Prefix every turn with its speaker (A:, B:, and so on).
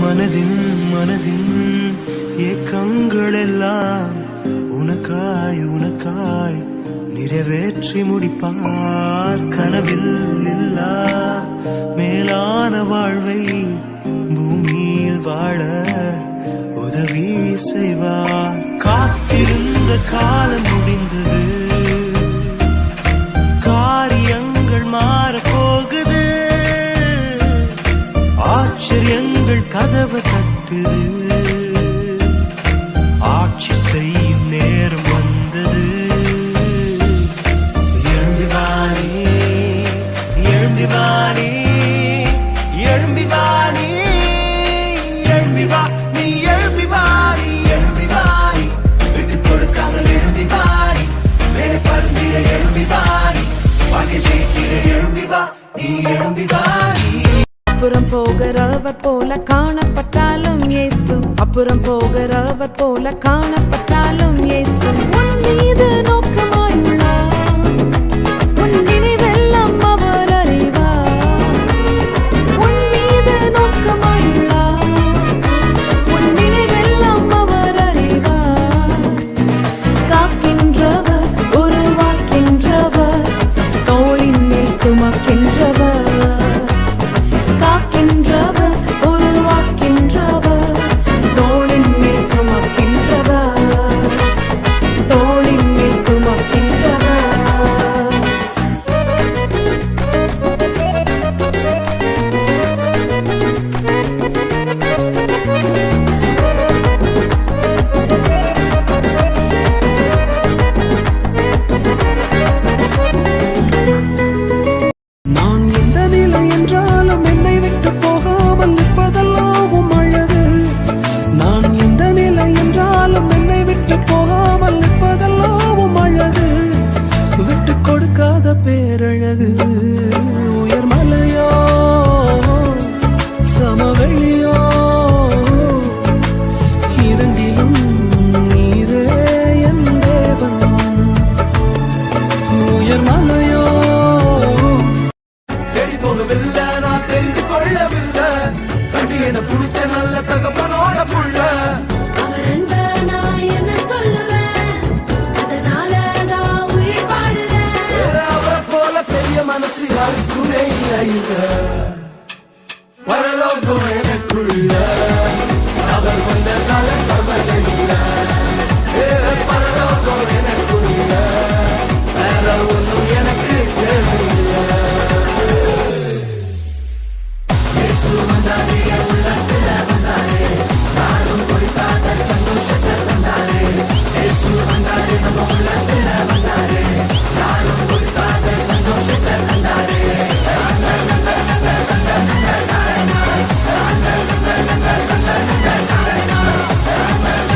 A: மனதின் ஏக்கங்கள் எல்லாம் உனக்காய் நிறைவேற்றி முடிப்பார். கனவில் இல்லா மேலான வாழ்வை பூமியில் வாழ உதவி செய்வார். காத்திருந்த காலம் முடிந்தது, காரியங்கள் மாறப்போகுது, ஆச்சரியங்கள் கதவு தட்டுது, ஆட்சி செய்யும் நேரம் வந்தது. எழும்பிவானே எழும்பிவானே எழும்பிவானே எழும்பிவா, நீ எழும்பிவானி எழும்பிவானி, விட்டு கொடுக்காமல் எழும்பிவானி, மேலே பருந்திட எழும்பிவானி, வாழ்க்கை ஜெயித்திட எழும்பிவா, நீ எழும்பிவானி.
B: அப்புறம் போகிறவர் போல காணப்பட்டாலும் இயேசு, அப்புறம் போகிறவர் போல காணப்பட்டாலும் இயேசு உன் மீது நோக்கமாயுள்ளார். உன் நினைவெல்லாம் அவர் அறிவார். உன் மீது நோக்கமாயுள்ளார். உன் நினைவெல்லாம் அவர் அறிவார். காக்கின்றவர், உருவாக்கின்றவர், தோளின் மேல் சுமக்கின்றவர். காக்கின்றவர், உருவாக்கின்றவர், தோளின் மேல் சுமக்கின்றவர், தோளின் மேல் சுமக்கின்றவர்.
A: நான் எந்த நிலை என்றாலும் என்னை விட்டு போகாமல் நிற்பதெல்லாம் அழகு. நான் எந்த நிலை என்றாலும் என்னை விட்டு போகாமல் நிற்பதெல்லாம் அழகு. விட்டு கொடுக்காத பேரழகு. உயர்மலையோ சமவெளியோ இரண்டிலும் நீரே என் தேவன். உயர்மலையோ தேடி போகவில்லை, நான் தெரிந்து கொள்ளவில்லை, கண்டு என புடிச்ச நல்ல தகப்பனோட புள்ள. அவரை போல பெரிய மனசு யாருக்குமே இல்லை. பரலோகம் எனக்குள்ள அவர் வந்ததால கவலை இல்லை. பரலோகம் எனக்குள்ள வேற ஒன்றும் எனக்கு தேவையில்லை. இயேசு வந்தாரே உள்ள